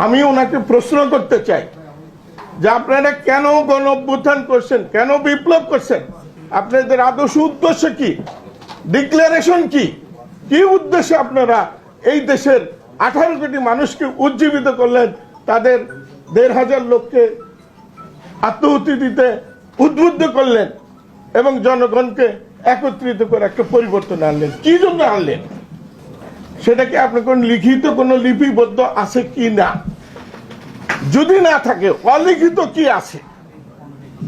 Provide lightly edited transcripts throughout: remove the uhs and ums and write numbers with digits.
আমি ওনাকে প্রশ্ন করতে চাই যে আপনারা কেন গণ অভ্যুত্থান করছেন, কেন বিপ্লব করছেন, আপনাদের আদর্শ উদ্দেশ্য কি, ডিক্লারেশন কি, কি উদ্দেশ্যে আপনারা এই দেশের 18 কোটি মানুষকে উজ্জীবিত করলেন, তাদের 1,500 লোককে আত্মহত্যা দিতে উদ্বুদ্ধ করলেন এবং জনগণকে একত্রিত করে একটা পরিবর্তন আনলেন, কি জন্য আনলেন? সেটা কি আপনার কোন লিখিত কোন লিপিবদ্ধ আছে কি না? যদি না থাকে অলিখিত কি আছে?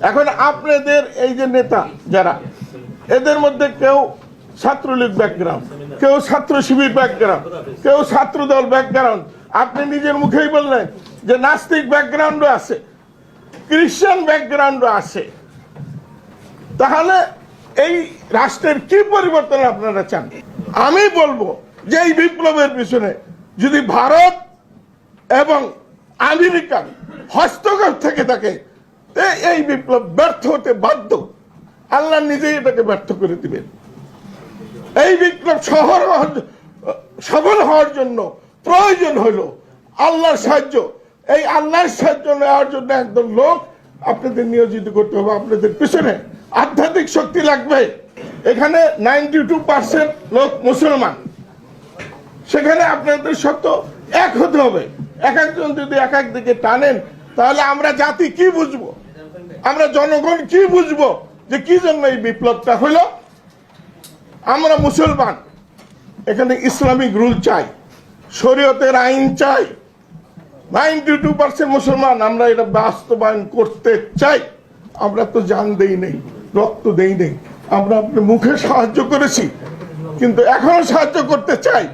এখন আপনাদের এই যে নেতা যারা, এদের মধ্যে কেউ ছাত্রলীগ ব্যাকগ্রাউন্ড, কেউ ছাত্র শিবির ব্যাকগ্রাউন্ড, কেউ ছাত্র দল ব্যাকগ্রাউন্ড, আপনি নিজের মুখেই বললেন যে নাস্তিক ব্যাকগ্রাউন্ডও আছে, খ্রিস্টান ব্যাকগ্রাউন্ডও আছে। তাহলে এই রাষ্ট্রের কি পরিবর্তন আপনারা চান? আমি বলবো যে এই বিপ্লবের পিছনে যদি ভারত এবং আমেরিকার হস্তক্ষেপ থেকে থাকে, এই বিপ্লব ব্যর্থ হতে বাধ্য। আল্লাহ নিজেই এটাকে ব্যর্থ করে দিবেন। এই বিপ্লব সফল হওয়ার জন্য প্রয়োজন হলো আল্লাহর সাহায্য। এই আল্লাহর সাহায্য নেওয়ার জন্য একদম লোক আপনাদের নিয়োজিত করতে হবে। আপনাদের পিছনে আধ্যাত্মিক শক্তি লাগবে। এখানে 92% লোক মুসলমান, সেখানে আপনাদের সত্য এক হতে হবে। এক একজন যদি এক এক দিকে টানেন, তাহলে আমরা জাতি কি বুঝবো, আমরা জনগণ কি বুঝবো যে কি জন্য এই বিপ্লবটা হলো? আমরা মুসলমান, এখানে ইসলামিক রুল চাই, শরীয়তের আইন চাই। 92% মুসলমান, আমরা এটা বাস্তবায়ন করতে চাই। আমরা তো জান দেই নেই, রক্ত দেই নেই, আমরা আপনার মুখে সাহায্য করেছি, কিন্তু এখনো সাহায্য করতে চাই।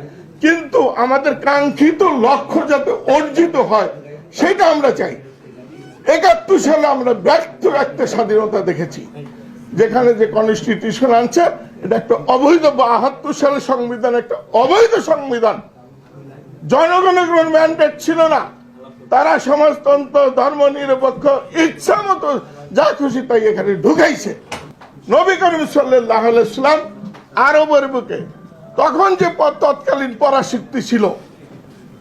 কিন্তু আমাদের কাঙ্ক্ষিত লক্ষ্য যাতে অর্জিত হয় সেটা আমরা চাই। 71 সালে আমরা ব্যর্থ একটা স্বাধীনতা দেখেছি, যেখানে যে কনস্টিটিউশন আনছে এটা একটা অবৈধ, 72 সালের সংবিধান একটা অবৈধ সংবিধান। জনগণের কোনো ম্যান্ডেট ছিল না, তারা সমাজতন্ত্র, ধর্ম নিরপেক্ষ, ইচ্ছা মতো যা খুশি তাই এখানে ঢুকাইছে। নবী করিম সাল্লাল্লাহু আলাইহি ওয়াসাল্লাম আরবের বুকে তখন যে তৎকালীন পরাশক্তি ছিল,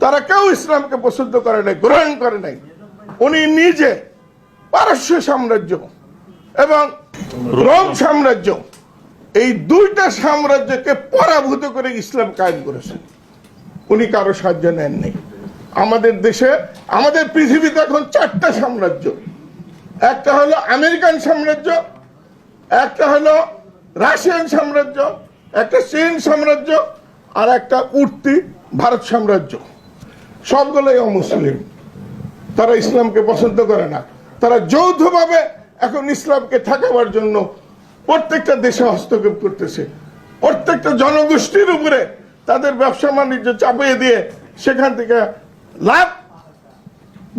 তারা কেউ ইসলামকে পছন্দ করে নাই, গ্রহণ করে নাই। উনি নিজে পারস্য সাম্রাজ্য এবং রোম সাম্রাজ্য, এই দুইটা সাম্রাজ্যকে পরাভূত করে ইসলাম কায়েম করেছেন। উনি কারো সাহায্য নেননি। আমাদের দেশে, আমাদের পৃথিবীতে এখন 4টা সাম্রাজ্য। একটা হলো আমেরিকান সাম্রাজ্য, একটা হলো রাশিয়ান সাম্রাজ্য, একটা চীন সাম্রাজ্য, আর একটা উঠতি ভারত সাম্রাজ্য। সবগুলোই অমুসলিম, তারা ইসলামকে পছন্দ করে না। তারা যৌথভাবে এখন ইসলামকে ঠেকাবার জন্য প্রত্যেকটা দেশে হস্তক্ষেপ করতেছে। প্রত্যেকটা জনগোষ্ঠীর উপরে তাদের ব্যবসা বাণিজ্য চাপিয়ে দিয়ে সেখান থেকে লাভ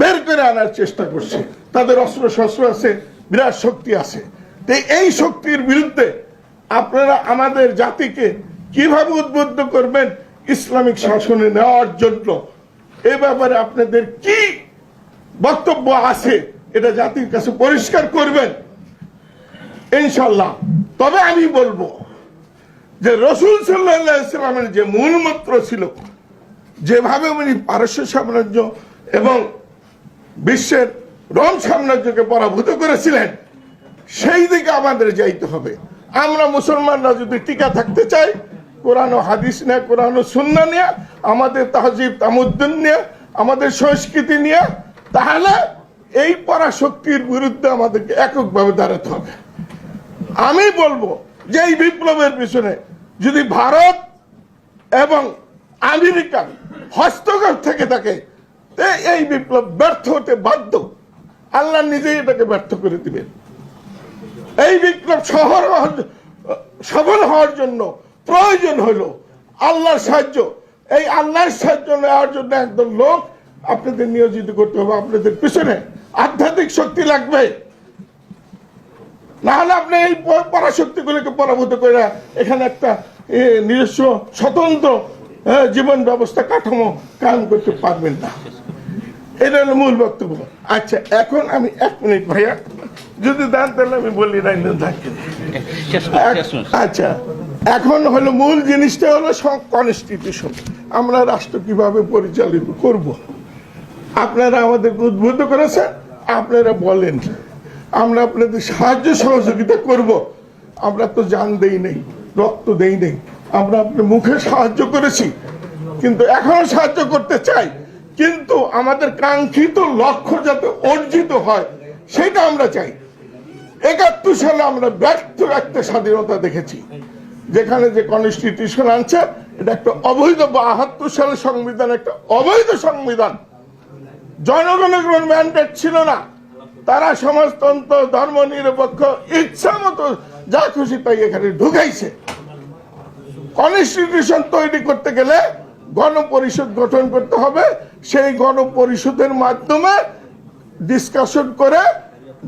বের করে আনার চেষ্টা করছে। তাদের অস্ত্র শস্ত্র আছে, বিরাট শক্তি আছে। এই শক্তির বিরুদ্ধে আপনারা আমাদের জাতিকে কিভাবে উদ্বুদ্ধ করবেন ইসলামিক শাসনে নেওয়ার জন্য? এ ব্যাপারে আপনাদের কি বক্তব্য আছে এটা জাতির কাছে পরিষ্কার করবেন ইনশাল্লাহ। তবে আমি বলবো যে রাসূল সাল্লাল্লাহু আলাইহি ওয়াসাল্লামের যে মূল মন্ত্র ছিল, যেভাবে উনি পারস্য সাম্রাজ্য এবং বিশ্বের রোম সাম্রাজ্যকে পরাভূত করেছিলেন, সেই দিকে আমাদের যাইতে হবে। আমরা মুসলমানরা যদি টিকা থাকতে চাই, কোরআন ও হাদিস নিয়ে, কোরআন ও সুন্নাহ নিয়ে, আমাদের তাহজিব তামুদ্দুন নিয়ে, আমাদের সংস্কৃতি নিয়ে, তাহলে এই পরাশক্তির বিরুদ্ধে আমাদেরকে এককভাবে দাঁড়াতে হবে। আমি বলবো যে এই বিপ্লবের পিছনে যদি ভারত এবং আমেরিকার হস্তক্ষেপ থেকে থাকে, এই বিপ্লব ব্যর্থ হতে বাধ্য। আল্লাহ নিজেই এটাকে ব্যর্থ করে দিবেন। এই বিপ্লব সফল হওয়ার জন্য প্রয়োজন হলো আল্লাহর সাহায্য। এই আল্লাহর সাহায্য নেওয়ার জন্য একদম লোক আপনাদের নিয়োজিত করতে হবে। আপনাদের পিছনে আধ্যাত্মিক শক্তি লাগবে, না হলে আপনি এই পরাশক্তিগুলোকে পরাভূত করে এখানে একটা নিজস্ব স্বতন্ত্র জীবন ব্যবস্থা কাঠামো কায়েম করতে পারবেন না। এটা হলো মূল বক্তব্য। আচ্ছা, এখন আমি 1 মিনিট ভাইয়া যদি দেন তাহলে আমি বলি রাইন থাকি। আচ্ছা, এখন হলো মূল জিনিসটা হলো কনস্টিটিউশন। আমরা রাষ্ট্র কিভাবে পরিচালিত করব। আপনারা আমাদেরকে উদ্বুদ্ধ করেছেন, আপনারা বলেন, আমরা আপনাদের সাহায্য সহযোগিতা করব। আমরা তো জান দেই নেই, রক্ত দেই নেই, আমরা আপনার মুখে সাহায্য করেছি, কিন্তু এখনো সাহায্য করতে চাই। কিন্তু আমাদের কাঙ্ক্ষিত লক্ষ্য যাতে অর্জিত হয় সেটা আমরা চাই। ৭১ সালে আমরা ব্যর্থ একটা স্বাধীনতা দেখেছি, যেখানে যে কনস্টিটিউশন আনছে এটা একটা অবৈধ, ৭২ সালের সংবিধান একটা অবৈধ সংবিধান। জনগণের কোনো ম্যান্ডেট ছিল না, তারা সমাজতন্ত্র, ধর্ম নিরপেক্ষ, ইচ্ছা মতো যা খুশি তাই এখানে ঢুকাইছে। কনস্টিটিউশন তৈরি করতে গেলে গণপরিষদ গঠন করতে হবে, সেই গণপরিষদের মাধ্যমে ডিসকাশন করে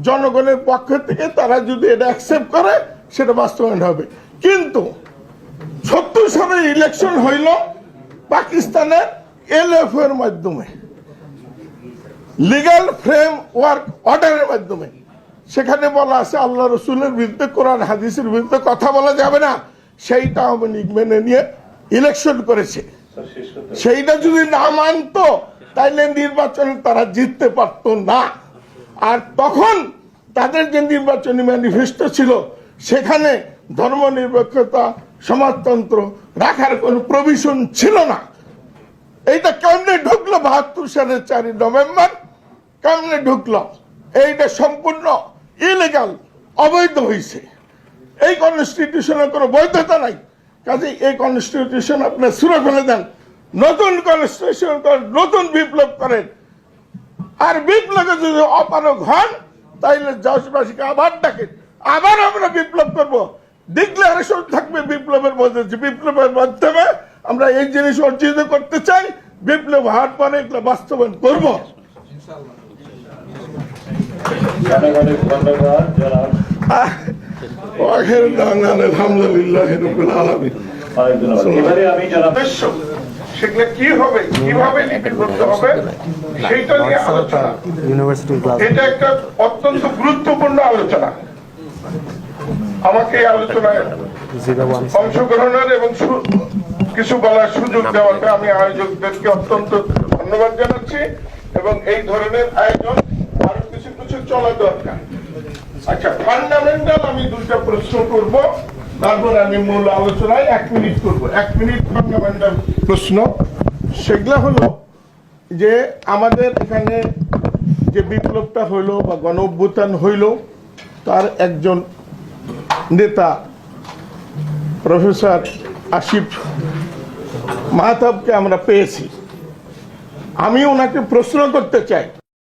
জনগণের পক্ষ থেকে তারা যদি এটা অ্যাকসেপ্ট করে সেটা বাস্তবায়ন হবে। কিন্তু ৭০ সালের ইলেকশন হইল পাকিস্তানের LF এর মাধ্যমে, লিগ্যাল ফ্রেম ওয়ার্ক অর্ডারের মাধ্যমে। সেখানে বলা আছে আল্লাহ রসুলের বিরুদ্ধে, কোরআন হাদিসের বিরুদ্ধে কথা বলা যাবে না, সেইটা আওয়ামী লীগ মেনে নিয়ে ইলেকশন করেছে। সেইটা যদি না মানতো তাইলে নির্বাচনে তারা জিততে পারতো না। আর তখন তাদের যে নির্বাচনী ম্যানিফেস্টো ছিল সেখানে ধর্ম নিরপেক্ষতা, সমাজতন্ত্র রাখার কোনো প্রভিশন ছিল না। এইটা কেমনে ঢুকলো ৭২ সালের ৪ নভেম্বর? কেমনে ঢুকলো? এইটা সম্পূর্ণ ইলিগাল, অবৈধ হয়েছে। এই কনস্টিটিউশনের কোনো বৈধতা নাই। কাজে এই কনস্টিটিউশন আপনি ছুঁড়ে ফেলে দেন, নতুন কনস্টিটিউশন করেন, নতুন বিপ্লব করেন। আর বিপ্লবে যদি অপারগ হন তাইলে দেশবাসীকে আবার ডাকেন, আবার আমরা বিপ্লব করব। ডিক্লারেশন থাকবে বিপ্লবের মধ্যে, যে বিপ্লবের মাধ্যমে আমরা এই জিনিস অর্জিত করতে চাই, বিপ্লব হওয়ার পরে এগুলো বাস্তবায়ন করবো। আলহামদুলিল্লাহ রাব্বিল আলামিন। সেগুলো কি হবে, কিভাবে লিপিবদ্ধ করতে হবে সেইটা নিয়ে আলোচনা। এটা একটা অত্যন্ত গুরুত্বপূর্ণ আলোচনা। আমাকে এই আলোচনায় অংশগ্রহণের এবং কিছু বলার সুযোগ দেওয়াতে আমি আয়োজকদেরকে অত্যন্ত ধন্যবাদ জানাচ্ছি। এবং এই ধরনের আয়োজন আরো কিছু কিছু চলা দরকার। আচ্ছা, ফান্ডামেন্টাল আমি 2টা প্রশ্ন করব, তারপর আমি মূল আলোচনায় 1 মিনিট করব। 1 মিনিট ফান্ডামেন্টাল প্রশ্ন। সেগুলা হলো যে আমাদের এখানে যে বিপ্লবটা হইলো বা গণ অভ্যুত্থান হইল, তার একজন নেতা প্রফেসর আসিফ মাহতাবকে আমরা পেয়েছি। আমি ওনাকে প্রশ্ন করতে চাই,